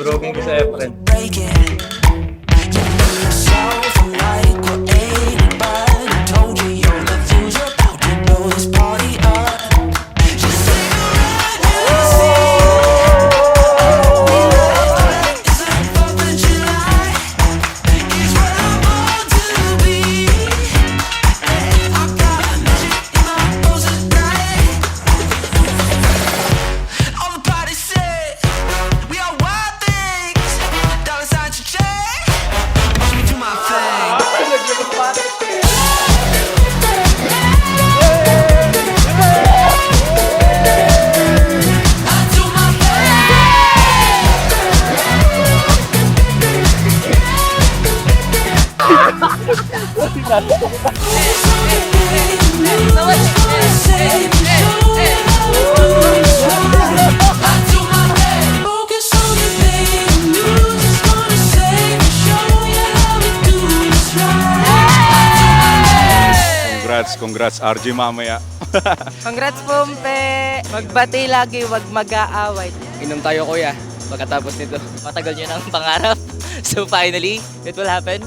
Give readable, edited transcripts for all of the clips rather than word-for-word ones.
Durugin ko sa Efren. Congrats RJ mamaya. Congrats, Pumpe! Magbati lagi, wag mag-aaway. Inom tayo kuya, pagkatapos nito. Matagal nyo ng pangarap. So finally, it will happen.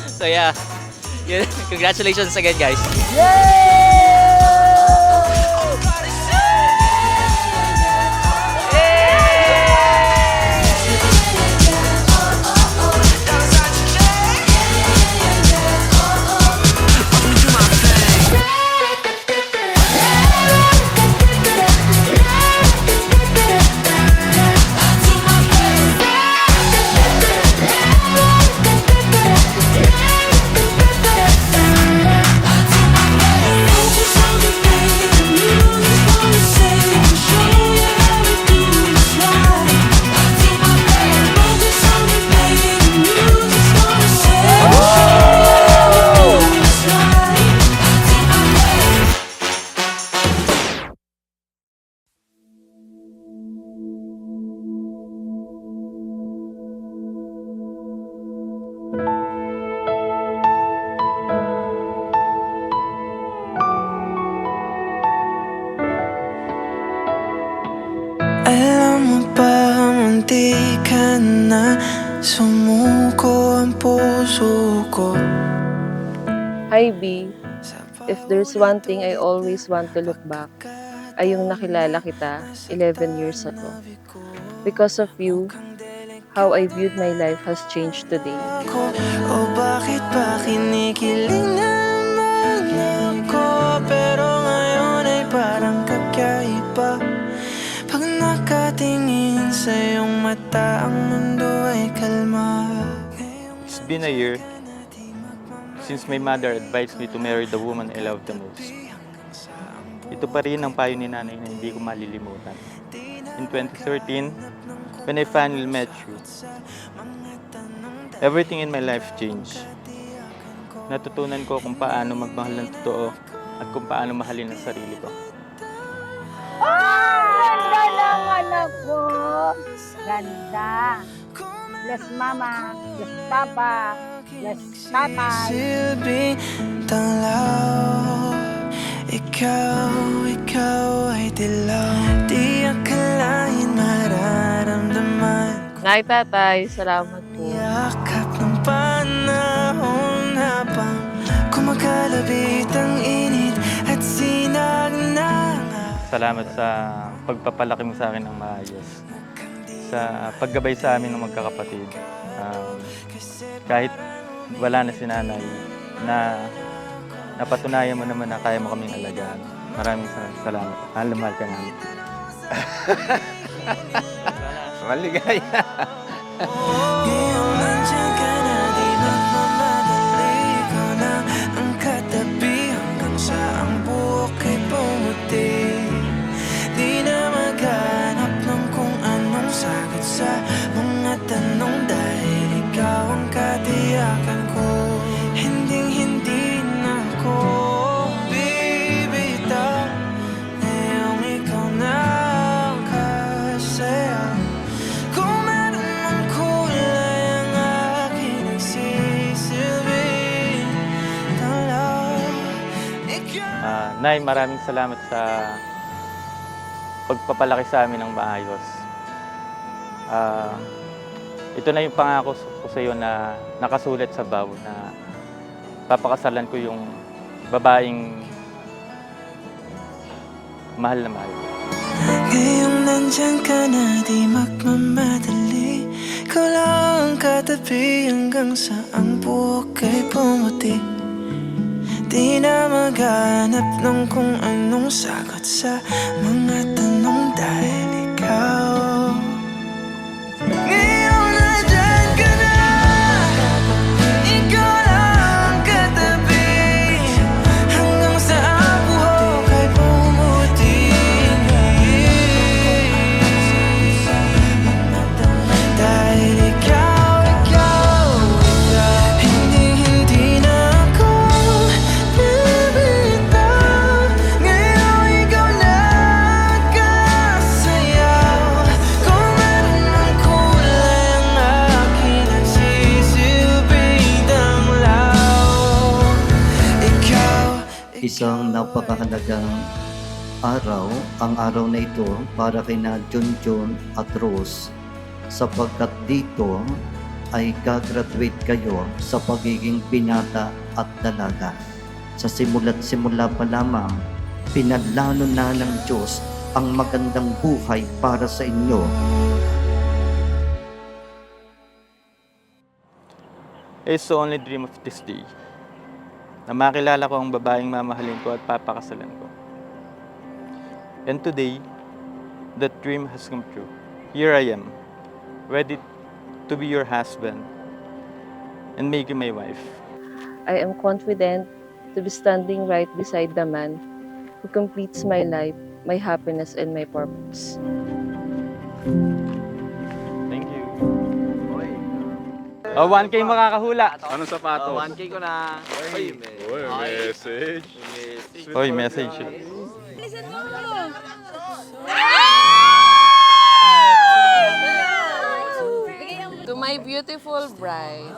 So yeah, congratulations again guys. Alam mo ba, munti ka na sumuko ang puso ko. Hi, B. If there's one thing I always want to look back, ay yung nakilala kita 11 years ago. Because of you, how I viewed my life has changed today. O bakit ba kinikilig naman ako, pero ngayon ay parang kakaiba. Pag nakatingin sa iyong mata, ang mundo ay kalma. It's been a year since my mother advised me to marry the woman I love the most. Ito pa rin ang payo ni nanay na hindi ko malilimutan. In 2013, when I finally met you, everything in my life changed. Natutunan ko kung paano magmahal ng totoo at kung paano mahalin ang sarili ko. Ganda ng anak ko. Ganda. Bless mama, bless papa, bless tatay. Silbi tanglaw, ikaw ay dilaw. Di akalain mararamdaman. Nay, tatay, salamat po. Yakap ng panahon habang kumakalabit ang init at sinag. Salamat sa pagpapalaki mo sa akin ng maayos. Sa paggabay sa amin ng magkakapatid. Kahit wala na si nanay, na napatunayan mo naman na kaya mo kaming alagaan. Maraming salamat. Mahal na mahal ka namin. Maligaya. Ngayong nandiyan ka na, di magmamadali ko na ang katabi hanggang sa ang buhok ay pumuti. Di na maghanap ng kung anong sagot sa mga tanong dahil ikaw ang katiyakan ko. Hindi na ako bibitaw ngayong ikaw na ang kasaya. Kung meron mang kulay ang aking nagsisilbi tanglaw, ikaw. Nay, maraming salamat sa pagpapalaki sa amin ng maayos. ito na yung pangako ko sa iyo na nakasulat sa vow na papakasalan ko yung babaeng mahal na mahal. Ngayong nandyan ka na, di magmamadali. Ikaw lang ang katabi hanggang sa ang buhok ay pumuti. Di na maghanap ng kung anong sagot sa mga tanong dahil ikaw. Ngayong nandyan ka na, ikaw lang ang katabi hanggang sa ang buhok ay pumuti. Dahil ikaw, hindi na ako bibitaw. Ngayon ikaw nagkasayaw. Kung meron ng kulay ang aking nagsisilbing damlaw. Ikaw, Isang napakahalagang araw, ang araw na ito para kina Junjun at Rose sapagkat dito ay gagraduate kayo sa pagiging binata at dalaga. Sa simula't simula pa lamang, pinalano na ng Diyos ang magandang buhay para sa inyo. I used to only dream of this day, na makilala ko ang babaeng mamahalin ko at papakasalan ko. And today, that dream has come true. Here I am, ready to be your husband and make you my wife. I am confident to be standing right beside the man who completes my life, my happiness, and my purpose. Thank you. Oh, 1K makakahula. Anong sapatos? 1K ko na. Uy, message. Hoy, message. To my beautiful bride,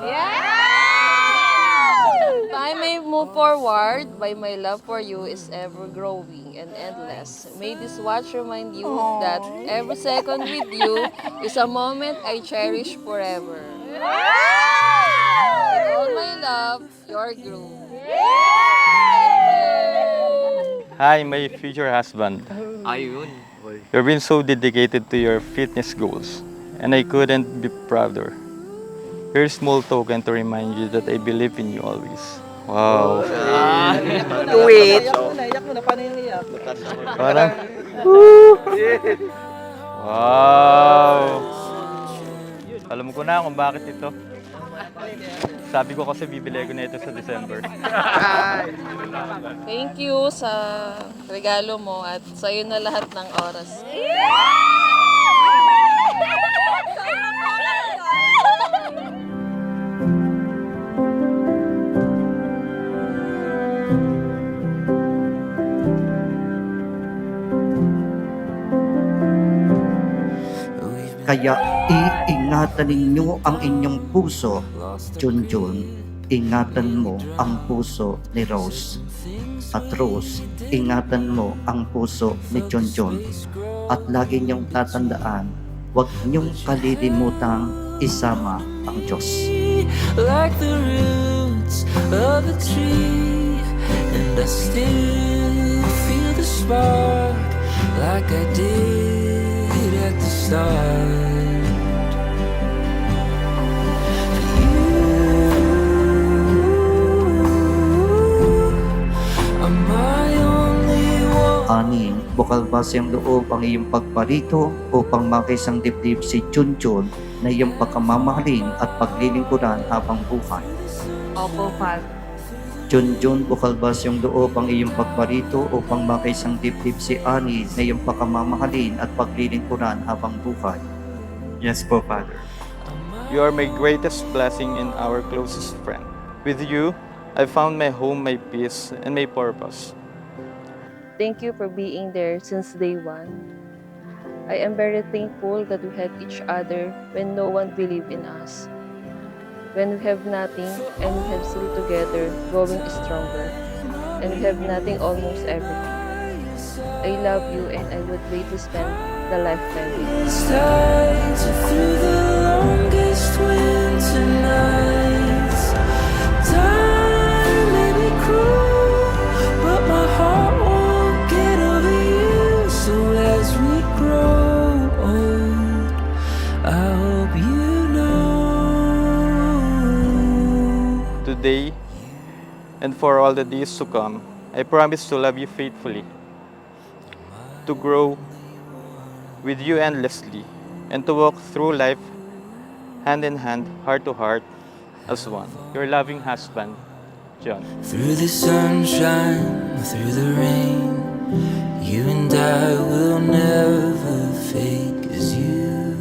if I may move forward, by my love for you is ever growing and endless. May this watch remind you that every second with you is a moment I cherish forever. With all my love, your groom. Hi, my future husband. Ayun. You've been so dedicated to your fitness goals, and I couldn't be prouder. Here's a small token to remind you that I believe in you always. Wow. Wait. Parang... Wow. Alam ko na kung bakit ito. Sabi ko kasi bibili ko na ito sa December. Thank you sa regalo mo at sa iyo na lahat ng oras. Kaya iingatan ninyo ang inyong puso, Junjun. Ingatan mo ang puso ni Rose. At Rose, ingatan mo ang puso ni Junjun. At lagi niyong tatandaan, huwag niyong kalilimutang isama ang Diyos. like the roots of a tree, and I still feel the spark like I did at the start. You are my only one. Aning, bukal ba siyang loob ang iyong pagparito upang makisang dibdib si Junjun na iyong pagkamamahalin at paglilingkuran habang buhay? Opo, Father. Junjun, bukal ba siyang loob ang iyong pagparito upang makisang dibdib si Ani na iyong pagkamamahalin at paglilingkuran habang buhay? Yes po, Father. You are my greatest blessing and our closest friend. With you, I found my home, my peace, and my purpose. Thank you for being there since day one. I am very thankful that we had each other when no one believed in us. When we have nothing and we have still together, growing stronger. And we have nothing, almost everything. I love you and I would wait to spend the lifetime we have. Tides through the longest winter nights. Time may be cruel, but my heart won't get over you. So as we grow old, I hope you know. Today and for all the days to come, I promise to love you faithfully, to grow with you endlessly, and to walk through life hand in hand, heart to heart, as one. Your loving husband, John. Through the sunshine, through the rain, you and I will never fade, 'cause you